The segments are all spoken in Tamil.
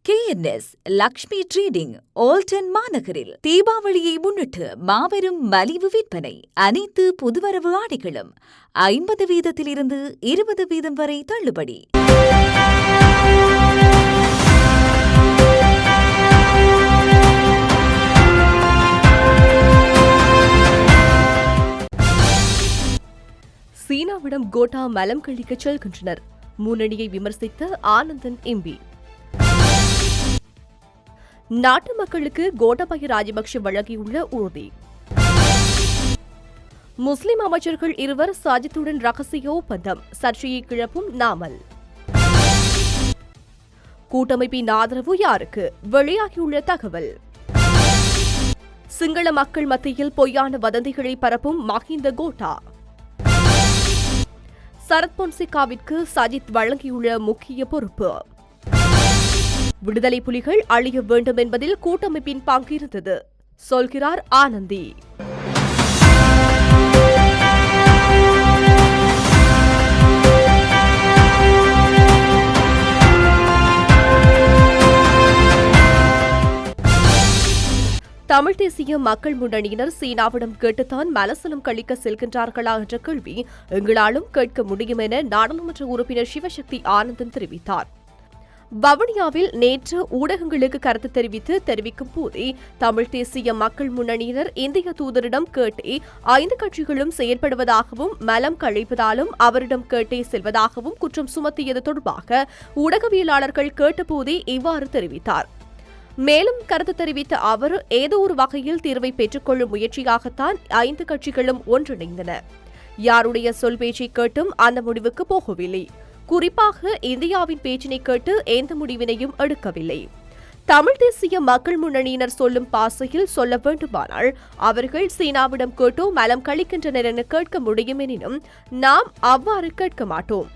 KNS லக்ஷ்மி ட்ரேடிங் ஓல்டன் மாநகரில் தீபாவளியை முன்னிட்டு மாபெரும் மலிவு விற்பனை. அனைத்து புதுவரவு ஆடைகளும் 50% 20% வரை தள்ளுபடி. சீனாவிடம் கோட்டா மலம் கழிக்க செல்கின்றனர். முன்னணியை விமர்சித்த ஆனந்தன் எம்பி. நாட்டு மக்களுக்கு கோட்டாபய ராஜபக்ஷ வழங்கியுள்ள உறுதி. முஸ்லிம் அமைச்சர்கள் இருவர் சாஜித்துடன் ரகசிய ஒப்பந்தம், சர்ச்சையை கிளப்பும் நாமல். கூட்டமைப்பின் ஆதரவு யாருக்கு? வெளியாகியுள்ள தகவல். சிங்கள மக்கள் மத்தியில் பொய்யான வதந்திகளை பரப்பும் மஹிந்த கோட்டா. சரத் பொன்சேகாவிற்கு சஜித் வழங்கியுள்ள முக்கிய பொறுப்பு. விடுதலை புலிகள் அழிய வேண்டும் என்பதில் கூட்டமைப்பின் பங்கு இருந்தது, சொல்கிறார் ஆனந்தி. தமிழ் தேசிய மக்கள் முன்னணியினர் சீனாவிடம் கேட்டுத்தான் மலசலம் கழிக்க செல்கின்றார்களா என்ற கேள்வி எங்களாலும் கேட்க முடியும் என நாடாளுமன்ற உறுப்பினர் சிவசக்தி ஆனந்தன் தெரிவித்தார். வவுனியாவில் நேற்று ஊடகங்களுக்கு கருத்து தெரிவிக்கும் போதே தமிழ் தேசிய மக்கள் முன்னணியினர் இந்திய தூதரிடம் கேட்டே 5 கட்சிகளும் செயற்படுவதாகவும் மலம் கழிப்பதாலும் அவரிடம் கேட்டே செல்வதாகவும் குற்றம் சுமத்தியது தொடர்பாக ஊடகவியலாளர்கள் கேட்டபோதே இவ்வாறு தெரிவித்தார். மேலும் கருத்து தெரிவித்த அவர் ஏதோ ஒரு வகையில் தீர்வை பெற்றுக்கொள்ளும் முயற்சியாகத்தான் 5 கட்சிகளும் ஒன்றிணைந்தன. யாருடைய சொல் பேச்சை கேட்டும் அந்த முடிவுக்கு போகவில்லை. குறிப்பாக இந்தியாவின் பேச்சினை கேட்டு எந்த முடிவினையும் எடுக்கவில்லை. தமிழ் தேசிய மக்கள் முன்னணியினர் சொல்லும் பாசையில் சொல்ல வேண்டுமானால் அவர்கள் சீனாவிடம் கேட்டோ மலம் கழிக்கின்றனர் என கேட்க முடியும் எனினும் நாம் அவ்வாறு கேட்க மாட்டோம்.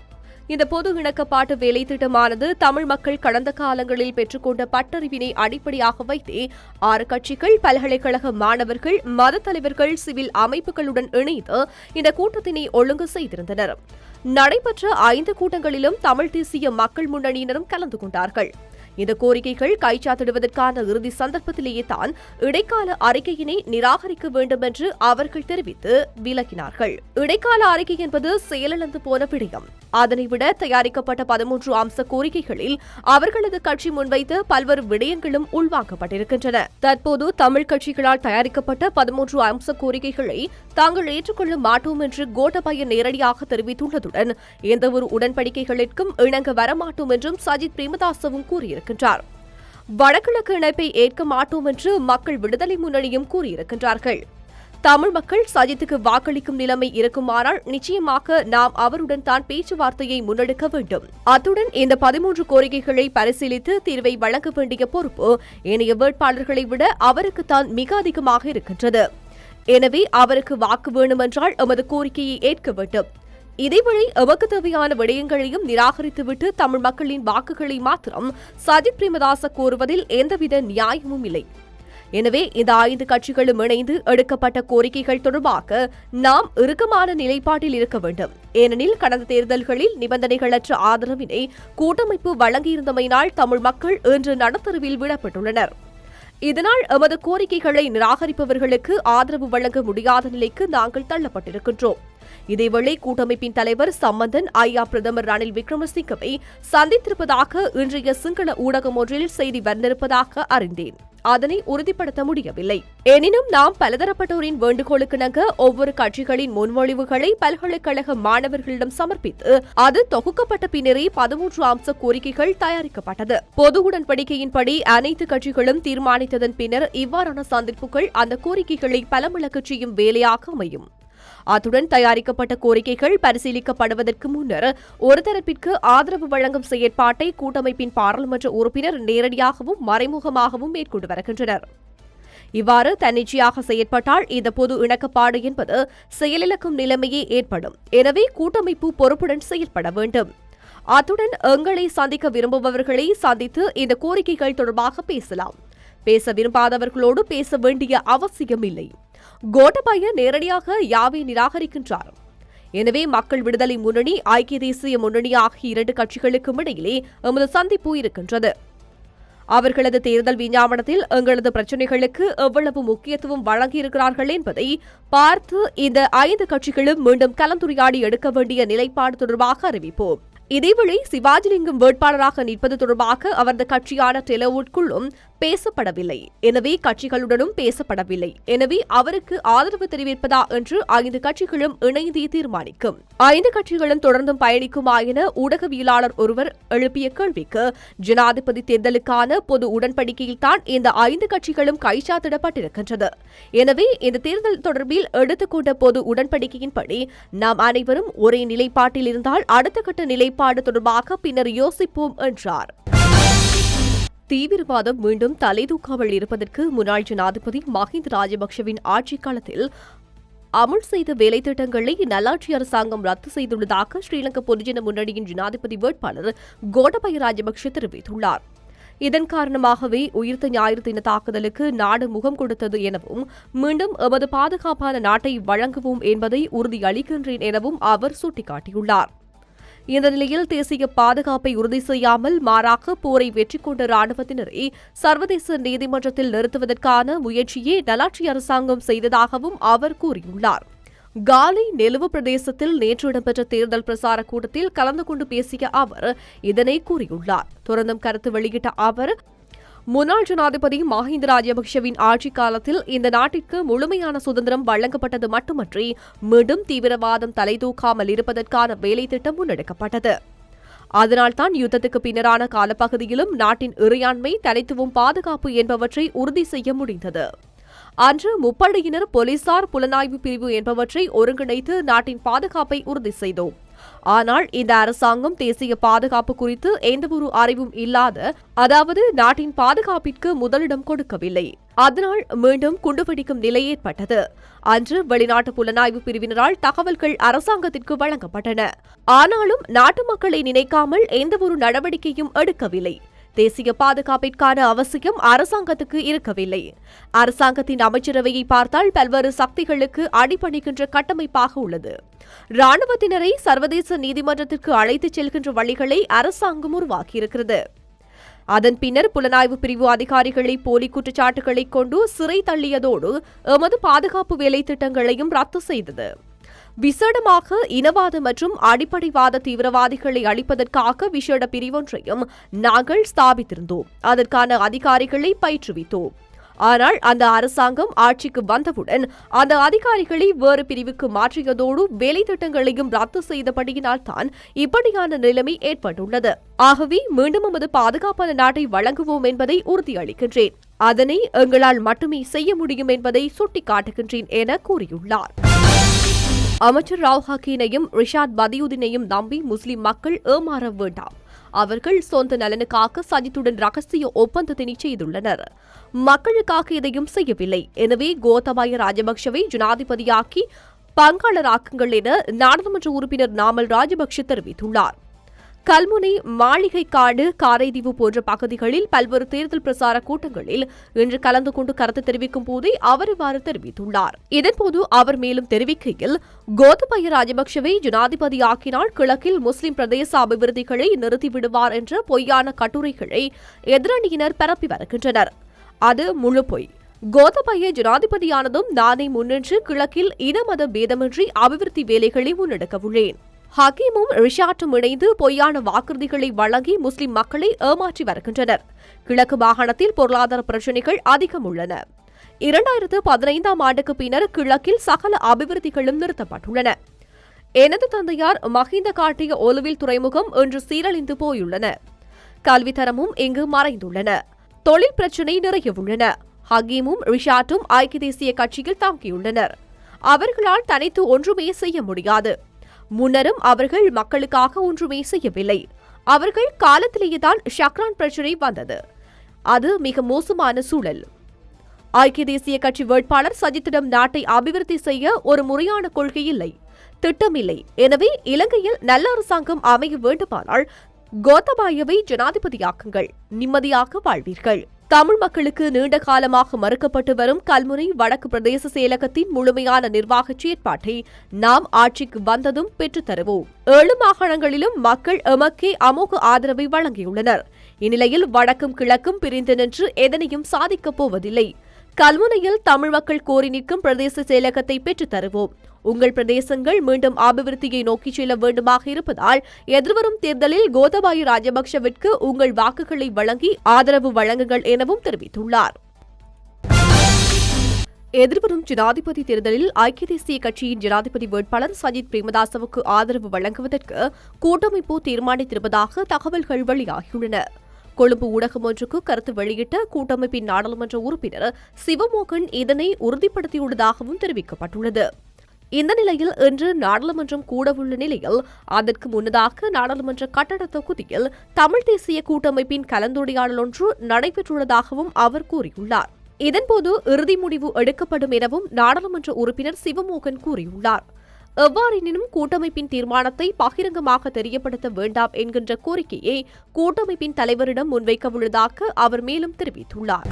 இந்த பொது இணக்கப்பாட்டு வேலை திட்டமானது தமிழ் மக்கள் கடந்த காலங்களில் பெற்றுக்கொண்ட பட்டறிவினை அடிப்படையாக வைத்தே 6 கட்சிகள், பல்கலைக்கழக மாணவர்கள், மத தலைவர்கள், சிவில் அமைப்புகளுடன் இணைந்து இந்த கூட்டத்தினை ஒழுங்கு செய்திருந்தனர். நடைபெற்ற 5 கூட்டங்களிலும் தமிழ் தேசிய மக்கள் முன்னணியினரும் கலந்து கொண்டார்கள். இந்த கோரிக்கைகள் கைச்சாத்திடுவதற்கான இறுதி சந்தர்ப்பத்திலேயே தான் இடைக்கால அறிக்கையினை நிராகரிக்க வேண்டும் என்று அவர்கள் தெரிவித்து விலகினார்கள். இடைக்கால அறிக்கை என்பது செயலிழந்து போன விடயம். அதனை விட தயாரிக்கப்பட்ட 13 அம்ச கோரிக்கைகளில் அவர்களது கட்சி முன்வைத்த பல்வேறு விடயங்களும் உள்வாங்கப்பட்டிருக்கின்றன. தற்போது தமிழ் கட்சிகளால் தயாரிக்கப்பட்ட 13 அம்ச கோரிக்கைகளை தாங்கள் ஏற்றுக்கொள்ள மாட்டோம் என்று கோட்டாபய நேரடியாக தெரிவித்துள்ளதுடன் எந்தவொரு உடன்படிக்கைகளுக்கும் இணங்க வரமாட்டோம் என்றும் சஜித் பிரேமதாசவும் கூறியிருக்கிறார். வடகிழக்கு இணைப்பை ஏற்க மாட்டோம் என்று மக்கள் விடுதலை முன்னணியும் கூறியிருக்கின்றார்கள். தமிழ் மக்கள் சஜித்துக்கு வாக்களிக்கும் நிலைமை இருக்குமானால் நிச்சயமாக நாம் அவருடன் தான் பேச்சுவார்த்தையை முன்னெடுக்க வேண்டும். அத்துடன் இந்த 13 கோரிக்கைகளை பரிசீலித்து தீர்வை வழங்க வேண்டிய பொறுப்பு ஏனைய வேட்பாளர்களை விட அவருக்குத்தான் மிக அதிகமாக இருக்கின்றது. எனவே அவருக்கு வாக்கு வேண்டுமென்றால் எமது கோரிக்கையை ஏற்க வேண்டும். இதேவேளை எமக்கு தேவையான விடயங்களையும் நிராகரித்துவிட்டு தமிழ் மக்களின் வாக்குகளை மாத்திரம் சஜித் பிரேமதாச கோருவதில் எந்தவித நியாயமும் இல்லை. எனவே இந்த 5 கட்சிகளும் இணைந்து எடுக்கப்பட்ட கோரிக்கைகள் தொடர்பாக நாம் இறுக்கமான நிலைப்பாட்டில் இருக்க வேண்டும். ஏனெனில் கடந்த தேர்தல்களில் நிபந்தனைகளற்ற ஆதரவினை கூட்டமைப்பு வழங்கியிருந்தமையினால் தமிழ் மக்கள் இன்று நடுத்தருவில் விடப்பட்டுள்ளனர். இதனால் எமது கோரிக்கைகளை நிராகரிப்பவர்களுக்கு ஆதரவு வழங்க முடியாத நிலைக்கு நாங்கள் தள்ளப்பட்டிருக்கின்றோம். இதேவேளை கூட்டமைப்பின் தலைவர் சம்பந்தன் ஐயா பிரதமர் ரணில் விக்ரமசிங்கவை சந்தித்திருப்பதாக இன்றைய சிங்கள ஊடகம் ஒன்றில் செய்தி வந்திருப்பதாக அறிந்தேன். அதனை உறுதிப்படுத்த முடியவில்லை. எனினும் நாம் பலதரப்பட்டோரின் வேண்டுகோளுக்கிணங்க ஒவ்வொரு கட்சிகளின் முன்மொழிவுகளை பல்கலைக்கழக மாணவர்களிடம் சமர்ப்பித்து அது தொகுக்கப்பட்ட பின்னரே 13 அம்ச கோரிக்கைகள் தயாரிக்கப்பட்டது. பொது உடன்படிக்கையின்படி அனைத்து கட்சிகளும் தீர்மானித்ததன் பின்னர் இவ்வாறான சந்திப்புகள் அந்த கோரிக்கைகளை பலமிழக்கச் செய்யும் வேலையாக அமையும். அத்துடன் தயாரிக்கப்பட்ட கோரிக்கைகள் பரிசீலிக்கப்படுவதற்கு முன்னர் ஒரு தரப்பிற்கு ஆதரவு வழங்கும் செயற்பாட்டை கூட்டமைப்பின் பாராளுமன்ற உறுப்பினர் நேரடியாகவும் மறைமுகமாகவும் மேற்கொண்டு வருகின்றனர். இவ்வாறு தன்னிச்சையாக செயற்பட்டால் இந்த பொது இணக்கப்பாடு என்பது செயலிழக்கும் நிலைமையே ஏற்படும். எனவே கூட்டமைப்பு பொறுப்புடன் செயற்பட வேண்டும். அத்துடன் எங்களை சந்திக்க விரும்புபவர்களை சந்தித்து இந்த கோரிக்கைகள் தொடர்பாக பேசலாம். பேச விரும்பாதவர்களோடு பேச வேண்டிய அவசியமில்லை. கோட்டாபய நேரடியாக யாவை நிராகரிக்கின்றார். எனவே மக்கள் விடுதலை முன்னணி, ஐக்கிய தேசிய முன்னணி ஆகிய 2 கட்சிகளுக்கும் இடையிலே எமது சந்திப்பு இருக்கின்றது. அவர்களது தேர்தல் விஞ்ஞாபனத்தில் எங்களது பிரச்சினைகளுக்கு எவ்வளவு முக்கியத்துவம் வழங்கியிருக்கிறார்கள் என்பதை பார்த்து இந்த 5 கட்சிகளும் மீண்டும் கலந்துரையாடி எடுக்க வேண்டிய நிலைப்பாடு தொடர்பாக அறிவிப்போம். இதேவேளை சிவாஜிலிங்கம் வேட்பாளராக நிற்பது தொடர்பாக அவரது கட்சியான டெலோவுட்குள்ளும் பேசப்படவில்லை. எனவே கட்சிகளுடனும் பேசப்படவில்லை. எனவே அவருக்கு ஆதரவு தெரிவிப்பதா என்று 5 கட்சிகளும் இணைந்தே தீர்மானிக்கும். 5 கட்சிகளும் தொடர்ந்தும் பயணிக்குமா என ஊடகவியலாளர் ஒருவர் எழுப்பிய கேள்விக்கு ஜனாதிபதி தேர்தலுக்கான பொது உடன்படிக்கையில்தான் இந்த 5 கட்சிகளும் கைச்சாத்திடப்பட்டிருக்கின்றது. எனவே இந்த தேர்தல் தொடர்பில் எடுத்துக்கொண்ட பொது உடன்படிக்கையின்படி நாம் அனைவரும் ஒரே நிலைப்பாட்டில் இருந்தால் அடுத்த கட்ட நிலைப்பாடு தொடர்பாக பின்னர் யோசிப்போம் என்றார். தீவிரவாதம் மீண்டும் தலைதூக்காமல் இருப்பதற்கு முன்னாள் ஜனாதிபதி மஹிந்த ராஜபக்ஷவின் ஆட்சிக் காலத்தில் அமுல் செய்த வேலைத்திட்டங்களை நல்லாட்சி அரசாங்கம் ரத்து செய்துள்ளதாக ஸ்ரீலங்கா பொதுஜன முன்னணியின் ஜனாதிபதி வேட்பாளர் கோட்டபய ராஜபக்ஷ தெரிவித்துள்ளார். இதன் காரணமாகவே உயிர்த்த ஞாயிறு தின தாக்குதலுக்கு நாடு முகம் கொடுத்தது எனவும் மீண்டும் எமது பாதுகாப்பான நாட்டை வழங்குவோம் என்பதை உறுதியளிக்கின்றேன் எனவும் அவர் சுட்டிக்காட்டியுள்ளார். இந்த நிலையில் தேசிய பாதுகாப்பை உறுதி செய்யாமல் மாறாக போரை வெற்றி கொண்ட ராணுவத்தினரை சர்வதேச நீதிமன்றத்தில் நிறுத்துவதற்கான முயற்சியை நல்லாட்சி அரசாங்கம் செய்ததாகவும் அவர் கூறியுள்ளார். காலி நெலுவு பிரதேசத்தில் நேற்று இடம்பெற்ற தேர்தல் பிரசார கூட்டத்தில் கலந்து கொண்டு பேசிய அவர் இதனை கூறியுள்ளார். தொடர்ந்தும் கருத்து வெளியிட்ட அவர், முன்னாள் ஜனாதிபதி மஹிந்த ராஜபக்ஷவின் ஆட்சிக் காலத்தில் இந்த நாட்டிற்கு முழுமையான சுதந்திரம் வழங்கப்பட்டது மட்டுமன்றி மீண்டும் தீவிரவாதம் தலைதூக்காமல் இருப்பதற்கான வேலைத்திட்டம் முன்னெடுக்கப்பட்டது. அதனால்தான் யுத்தத்துக்கு பின்னரான காலப்பகுதியிலும் நாட்டின் இறையாண்மை, தனித்துவம், பாதுகாப்பு என்பவற்றை உறுதி செய்ய முடிந்தது. அன்று முப்படையினர், போலீசார், புலனாய்வு பிரிவு என்பவற்றை ஒருங்கிணைத்து நாட்டின் பாதுகாப்பை உறுதி செய்தோம். ஆனால் இந்த அரசாங்கம் தேசிய பாதுகாப்பு குறித்து எந்தவொரு அறிவும் இல்லாத, அதாவது நாட்டின் பாதுகாப்பிற்கு முதலிடம் கொடுக்கவில்லை. அதனால் மீண்டும் குண்டுவெடிக்கும் நிலை ஏற்பட்டது. அன்று வெளிநாட்டு புலனாய்வு பிரிவினரால் தகவல்கள் அரசாங்கத்திற்கு வழங்கப்பட்டன. ஆனாலும் நாட்டு மக்களை நினைக்காமல் எந்தவொரு நடவடிக்கையும் எடுக்கவில்லை. தேசிய பாதுகாப்பிற்கான அவசியம் அரசாங்கத்துக்கு இருக்கவில்லை. அரசாங்கத்தின் அமைச்சரவையை பார்த்தால் பல்வேறு சக்திகளுக்கு அடிபணிக்கின்ற கட்டமைப்பாக உள்ளது. ராணுவத்தினரை சர்வதேச நீதிமன்றத்திற்கு அழைத்துச் செல்கின்ற வழிகளை அரசாங்கம் உருவாக்கியிருக்கிறது. அதன் பின்னர் புலனாய்வு பிரிவு அதிகாரிகளை போலி குற்றச்சாட்டுகளை கொண்டு சிறை தள்ளியதோடு எமது பாதுகாப்பு வேலை திட்டங்களையும் ரத்து செய்தது. விசேடமாக இனவாத மற்றும் அடிப்படைவாத தீவிரவாதிகளை அழிப்பதற்காக விசேட பிரிவொன்றையும் நாங்கள் ஸ்தாபித்திருந்தோம். அதற்கான அதிகாரிகளை பயிற்றுவித்தோம். ஆனால் அந்த அரசாங்கம் ஆட்சிக்கு வந்தவுடன் அந்த அதிகாரிகளை வேறு பிரிவுக்கு மாற்றியதோடு வேலை திட்டங்களையும் ரத்து செய்தபடியினால் தான் இப்படியான நிலைமை ஏற்பட்டுள்ளது. ஆகவே மீண்டும் நமது பாதுகாப்பான நாட்டை வழங்குவோம் என்பதை உறுதியளிக்கின்றேன். அதனை எங்களால் மட்டுமே செய்ய முடியும் என்பதை சுட்டிக்காட்டுகின்றேன் என கூறியுள்ளார். அமைச்சர் ராவ் ஹக்கீனையும் ரிஷாத் பதியுதீனையும் நம்பி முஸ்லிம் மக்கள் ஏமாற வேண்டாம். அவர்கள் சொந்த நலனுக்காக சஜித்துடன் ரகசிய ஒப்பந்தத்தினை செய்துள்ளனர். மக்களுக்காக எதையும் செய்யவில்லை. எனவே கோத்தபாய ராஜபக்ஷவை ஜனாதிபதியாக்கி பங்காளராக்குங்கள் என நாடாளுமன்ற உறுப்பினர் நாமல் ராஜபக்ஷ தெரிவித்துள்ளார். கல்முனை, மாளிகைக்காடு, காரைதீவு போன்ற பகுதிகளில் பல்வேறு தேர்தல் பிரசார கூட்டங்களில் இன்று கலந்து கொண்டு கருத்து தெரிவிக்கும் போதே அவர் இவ்வாறு தெரிவித்துள்ளார். இதன்போது அவர் மேலும் தெரிவிக்கையில், கோத்தபாய ராஜபக்ஷவை ஜனாதிபதியாக்கினால் கிழக்கில் முஸ்லிம் பிரதேச அபிவிருத்திகளை நிறுத்திவிடுவார் என்ற பொய்யான கட்டுரைகளை எதிரணியினர் பரப்பி வருகின்றனர். அது முழு பொய். கோத்தபாய ஜனாதிபதியானதும் நானே முன்னின்று கிழக்கில் இனமத பேதமின்றி அபிவிருத்தி வேலைகளை முன்னெடுக்கவுள்ளேன். ஹக்கீமும் ரிஷாட்டும் இணைந்து பொய்யான வாக்குறுதிகளை வழங்கி முஸ்லிம் மக்களை ஏமாற்றி வருகின்றனர். கிழக்கு மாகாணத்தில் பொருளாதார பிரச்சினைகள் அதிகம் உள்ளன. 2015ஆம் ஆண்டுக்கு பின்னர் கிழக்கில் சகல அபிவிருத்திகளும் நிறுத்தப்பட்டுள்ளன. எனது தந்தையார் மஹிந்த காட்டிய ஒலுவில் துறைமுகம் இன்று சீரழிந்து போயுள்ளன. கல்வித்தரமும் இங்கு மறைந்துள்ளன. தொழில் பிரச்சினை நிறைய உள்ளன. ஹக்கீமும் ரிஷாட்டும் ஐக்கிய தேசிய கட்சியில் தாங்கியுள்ளனர். அவர்களால் தனித்து ஒன்றுமே செய்ய முடியாது. முன்னரும் அவர்கள் மக்களுக்காக ஒன்றுமே செய்யவில்லை. அவர்கள் காலத்திலேயேதான் ஷக்ரான் பிரச்சினை வந்தது. அது மிக மோசமான சூழல். ஐக்கிய தேசிய கட்சி வேட்பாளர் சஜித்திடம் நாட்டை அபிவிருத்தி செய்ய ஒரு முறையான கொள்கை இல்லை, திட்டமில்லை. எனவே இலங்கையில் நல்ல அரசாங்கம் அமைய வேண்டுமானால் கோத்தபாயவை ஜனாதிபதியாக்குங்கள், நிம்மதியாக வாழ்வீர்கள். தமிழ் மக்களுக்கு நீண்ட காலமாக மறுக்கப்பட்டு வரும் கல்முனை வடக்கு பிரதேச செயலகத்தின் முழுமையான நிர்வாக செயற்பாட்டை நாம் ஆட்சிக்கு வந்ததும் பெற்றுத் தருவோம். 7 மாகாணங்களிலும் மக்கள் எமக்கே அமோக ஆதரவை வழங்கியுள்ளனர். இந்நிலையில் வடக்கும் கிழக்கும் பிரிந்து நின்று எதனையும் சாதிக்கப் போவதில்லை. கல்முனையில் தமிழ் மக்கள் கோரி நிற்கும் பிரதேச செயலகத்தை பெற்றுத் தருவோம். உங்கள் பிரதேசங்கள் மீண்டும் அபிவிருத்தியை நோக்கிச் செல்ல வேண்டுமாக இருப்பதால் எதிர்வரும் தேர்தலில் கோத்தபாய ராஜபக்ஷவிற்கு உங்கள் வாக்குகளை வழங்கி ஆதரவு வழங்குங்கள் எனவும் தெரிவித்துள்ளார். எதிர்வரும் ஜனாதிபதி தேர்தலில் ஐக்கிய தேசிய கட்சியின் ஜனாதிபதி வேட்பாளர் சஜித் பிரேமதாசவுக்கு ஆதரவு வழங்குவதற்கு கூட்டமைப்பு தீர்மானித்திருப்பதாக தகவல்கள் வெளியாகியுள்ளன. கொழும்பு ஊடகம் ஒன்றுக்கு கருத்து வெளியிட்ட கூட்டமைப்பின் நாடாளுமன்ற உறுப்பினர் சிவமோகன் இதனை உறுதிப்படுத்தியுள்ளதாகவும் தெரிவிக்கப்பட்டுள்ளது. இந்த நிலையில் இன்று நாடாளுமன்றம் கூடவுள்ள நிலையில் அதற்கு முன்னதாக நாடாளுமன்ற கட்டட தொகுதியில் தமிழ் தேசிய கூட்டமைப்பின் கலந்துரையாடல் ஒன்று நடைபெற்றுள்ளதாகவும் அவர் கூறியுள்ளார். இதன்போது இறுதி முடிவு எடுக்கப்படும் எனவும் நாடாளுமன்ற உறுப்பினர் சிவமோகன் கூறியுள்ளார். எவ்வாறெனினும் கூட்டமைப்பின் தீர்மானத்தை பகிரங்கமாக தெரியப்படுத்த வேண்டாம் என்கின்ற கோரிக்கையை கூட்டமைப்பின் தலைவரிடம் முன்வைக்கவுள்ளதாக அவர் மேலும் தெரிவித்துள்ளார்.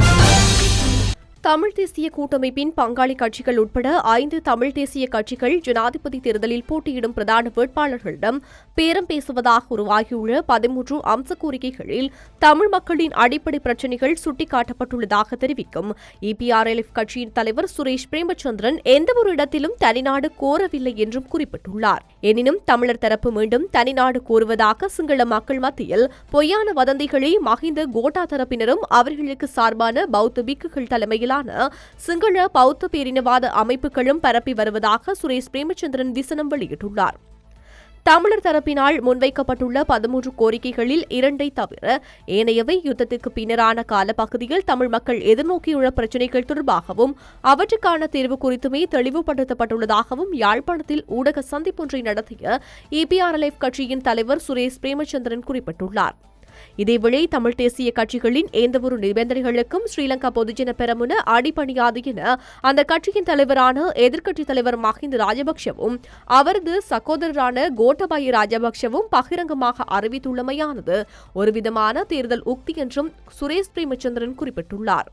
தமிழ் தேசிய கூட்டமைப்பின் பங்காளி கட்சிகள் உட்பட 5 தமிழ் தேசிய கட்சிகள் ஜனாதிபதி தேர்தலில் போட்டியிடும் பிரதான வேட்பாளர்களிடம் பேரம் பேசுவதாக உருவாகியுள்ள 13 அம்ச கோரிக்கைகளில் தமிழ் மக்களின் அடிப்படை பிரச்சினைகள் சுட்டிக்காட்டப்பட்டுள்ளதாக தெரிவிக்கும் EPRLF கட்சியின் தலைவர் சுரேஷ் பிரேமச்சந்திரன் எந்தவொரு இடத்திலும் தனிநாடு கோரவில்லை என்றும் குறிப்பிட்டுள்ளார். எனினும் தமிழர் தரப்பு மீண்டும் தனிநாடு கோருவதாக சிங்கள மக்கள் மத்தியில் பொய்யான வதந்திகளை மஹிந்த கோட்டா தரப்பினரும் அவர்களுக்கு சார்பான பௌத்த பிக்குகள் தலைமையிலான சிங்கள பௌத்த பேரினவாத அமைப்புகளும் பரப்பி வருவதாக சுரேஷ் பிரேமச்சந்திரன் விசனம் வெளியிட்டுள்ளார். தமிழர் தரப்பினால் முன்வைக்கப்பட்டுள்ள 13 கோரிக்கைகளில் 2ஐ தவிர ஏனையவை யுத்தத்துக்கு பின்னரான காலப்பகுதியில் தமிழ் மக்கள் எதிர்நோக்கியுள்ள பிரச்சினைகள் தொடர்பாகவும் அவற்றுக்கான தீர்வு குறித்துமே தெளிவுபடுத்தப்பட்டுள்ளதாகவும் யாழ்ப்பாணத்தில் ஊடக சந்திப்பொன்றை நடத்திய EPRLF கட்சியின் தலைவர் சுரேஷ் பிரேமச்சந்திரன் குறிப்பிட்டுள்ளார். இதேவேளை தமிழ் தேசிய கட்சிகளின் எந்தவொரு நிபந்தனைகளுக்கும் ஸ்ரீலங்கா பொதுஜன பெரமுன அடிபணியாது என அந்த கட்சியின் தலைவரான எதிர்க்கட்சித் தலைவர் மஹிந்த ராஜபக்ஷவும் அவரது சகோதரரான கோட்டபாய ராஜபக்ஷவும் பகிரங்கமாக அறிவித்துள்ளமையானது ஒருவிதமான தேர்தல் உக்தி என்றும் சுரேஷ் பிரேமச்சந்திரன் குறிப்பிட்டுள்ளார்.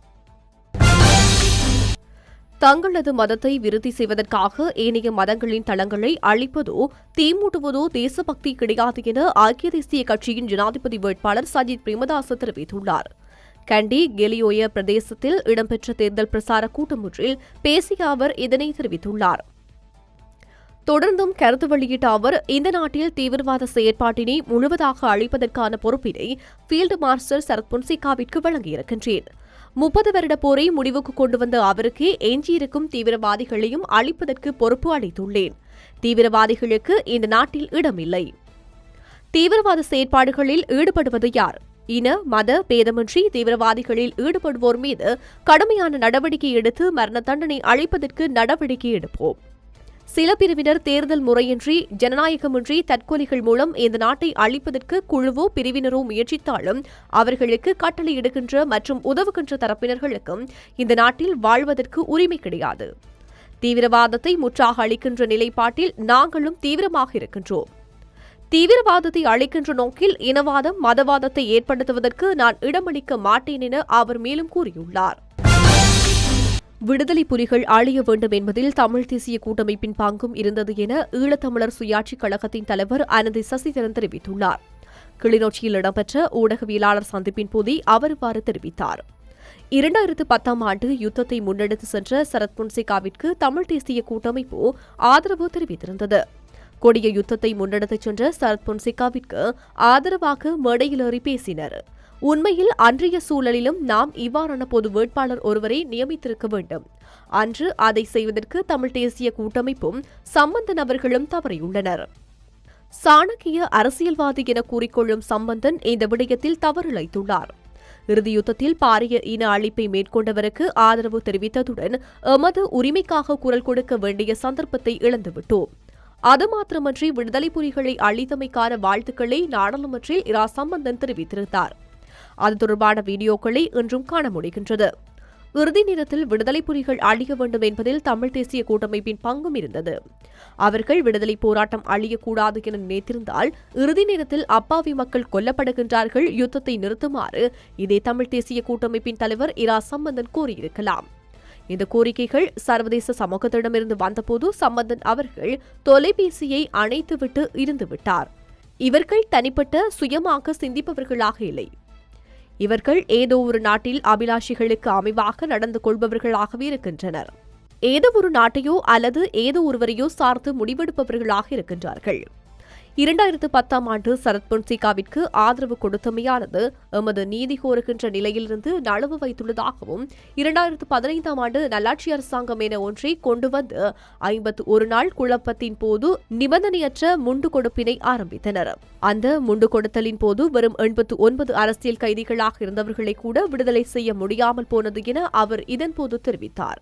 தங்களது மதத்தை விருத்தி செய்வதற்காக ஏனைய மதங்களின் தளங்களை அழிப்பதோ தீமூட்டுவதோ தேசபக்தி கிடையாது என ஐக்கிய தேசிய கட்சியின் ஜனாதிபதி வேட்பாளர் சஜித் பிரேமதாச தெரிவித்துள்ளார். கண்டி கெலியோய பிரதேசத்தில் இடம்பெற்ற தேர்தல் பிரசார கூட்டம் ஒன்றில் பேசிய அவர் இதனை தெரிவித்துள்ளார். தொடர்ந்தும் கருத்து வெளியிட்ட அவர் இந்த நாட்டில் தீவிரவாத செயற்பாட்டினை முழுவதாக அழிப்பதற்கான பொறுப்பினை ஃபீல்டு மார்ஷல் சரத் பொன்சேகாவிற்கு வழங்கியிருக்கின்றேன். 30 வருட போரை முடிவுக்கு கொண்டு வந்த அவருக்கு எஞ்சியிருக்கும் தீவிரவாதிகளையும் அழிப்பதற்கு பொறுப்பு அளித்துள்ளேன். தீவிரவாதிகளுக்கு இந்த நாட்டில் இடமில்லை. தீவிரவாத செயற்பாடுகளில் ஈடுபடுவது யார்? இன மத பேதமின்றி தீவிரவாதிகளில் ஈடுபடுவோர் மீது கடுமையான நடவடிக்கை எடுத்து மரண தண்டனை அளிப்பதற்கு நடவடிக்கை எடுப்போம். சில பிரிவினர் தேர்தல் முறையின்றி ஜனநாயகமின்றி தற்கொலைகள் மூலம் இந்த நாட்டை அழிப்பதற்கு குழுவோ பிரிவினரோ முயற்சித்தாலும் அவர்களுக்கு கட்டளையிடுகின்ற மற்றும் உதவுகின்ற தரப்பினர்களுக்கும் இந்த நாட்டில் வாழ்வதற்கு உரிமை கிடையாது. தீவிரவாதத்தை முற்றாக அளிக்கின்ற நிலைப்பாட்டில் நாங்களும் தீவிரமாக இருக்கின்றோம். தீவிரவாதத்தை அளிக்கின்ற நோக்கில் இனவாதம் மதவாதத்தை ஏற்படுத்துவதற்கு நான் இடமளிக்க மாட்டேன் என அவர் மேலும் கூறியுள்ளார். விடுதலை புலிகள் அழிய வேண்டும் என்பதில் தமிழ் தேசிய கூட்டமைப்பின் பங்கும் இருந்தது என ஈழத்தமிழர் சுயாட்சிக் கழகத்தின் தலைவர் அனந்தி சசிதரன் தெரிவித்துள்ளார். கிளிநொச்சியில் இடம்பெற்ற ஊடகவியலாளர் சந்திப்பின் போது அவர் இவ்வாறு தெரிவித்தார். 2010ஆம் ஆண்டு யுத்தத்தை முன்னெடுத்து சென்ற சரத் பொன்சேகாவிற்கு தமிழ் தேசிய கூட்டமைப்பு ஆதரவு தெரிவித்திருந்தது. கொடிய யுத்தத்தை முன்னெடுத்துச் சென்ற சரத் பொன்சேகாவிற்கு ஆதரவாக மேடையிலேறி பேசினர். உண்மையில் அன்றைய சூழலிலும் நாம் இவ்வாறான பொது வேட்பாளர் ஒருவரை நியமித்திருக்க வேண்டும். அன்று அதை செய்வதற்கு தமிழ் தேசிய கூட்டமைப்பும் சம்பந்தன் அவர்களும் தவறியுள்ளனர். சாணக்கிய அரசியல்வாதி என கூறிக்கொள்ளும் சம்பந்தன் இந்த விடயத்தில் தவறிழைத்துள்ளார். இறுதி யுத்தத்தில் பாரிய இன அழிப்பை மேற்கொண்டவருக்கு ஆதரவு தெரிவித்ததுடன் எமது உரிமைக்காக குரல் கொடுக்க வேண்டிய சந்தர்ப்பத்தை இழந்துவிட்டோம். அது மாத்திரமன்றி விடுதலை புலிகளை அழித்தமைக்கான வாழ்த்துக்களை நாடாளுமன்றில் இரா சம்பந்தன் தெரிவித்திருந்தார். அது தொடர்பான வீடியோக்களை இன்றும் காண முடிகின்றது. இறுதி நேரத்தில் விடுதலை புலிகள் அழிய வேண்டும் என்பதில் தமிழ் தேசிய கூட்டமைப்பின் பங்கும் இருந்தது. அவர்கள் விடுதலை போராட்டம் அழியக்கூடாது என நினைத்திருந்தால் இறுதி நேரத்தில் அப்பாவி மக்கள் கொல்லப்படுகின்றார்கள், யுத்தத்தை நிறுத்துமாறு இதே தமிழ் தேசிய கூட்டமைப்பின் தலைவர் இரா சம்பந்தன் கூறியிருக்கலாம். இந்த கோரிக்கைகள் சர்வதேச சமூகத்திடமிருந்து வந்தபோது சம்பந்தன் அவர்கள் தொலைபேசியை அணைத்துவிட்டு இருந்துவிட்டார். இவர்கள் தனிப்பட்ட சுயமாக சிந்திப்பவர்களாக இல்லை. இவர்கள் ஏதோ ஒரு நாட்டில் அபிலாஷிகளுக்கு அமைவாக நடந்து கொள்பவர்களாகவே இருக்கின்றனர். ஏதோ ஒரு நாட்டையோ அல்லது ஏதோ ஒருவரையோ சார்ந்து முடிவெடுப்பவர்களாக இருக்கின்றார்கள். 2010ஆம் ஆண்டு சரத் பொன்சேகாவிற்கு ஆதரவு கொடுத்தமையானது எமது நீதி கோருகின்ற நிலையிலிருந்து நழுவ வைத்துள்ளதாகவும் 2015ஆம் ஆண்டு நல்லாட்சி அரசாங்கம் என ஒன்றை கொண்டு வந்து 51 நாள் குழப்பத்தின் போது நிபந்தனையற்ற முண்டு கொடுப்பினை ஆரம்பித்தனர். அந்த முண்டு கொடுத்தலின் போது வெறும் 89 அரசியல் கைதிகளாக இருந்தவர்களை கூட விடுதலை செய்ய முடியாமல் போனது என அவர் இதன்போது தெரிவித்தார்.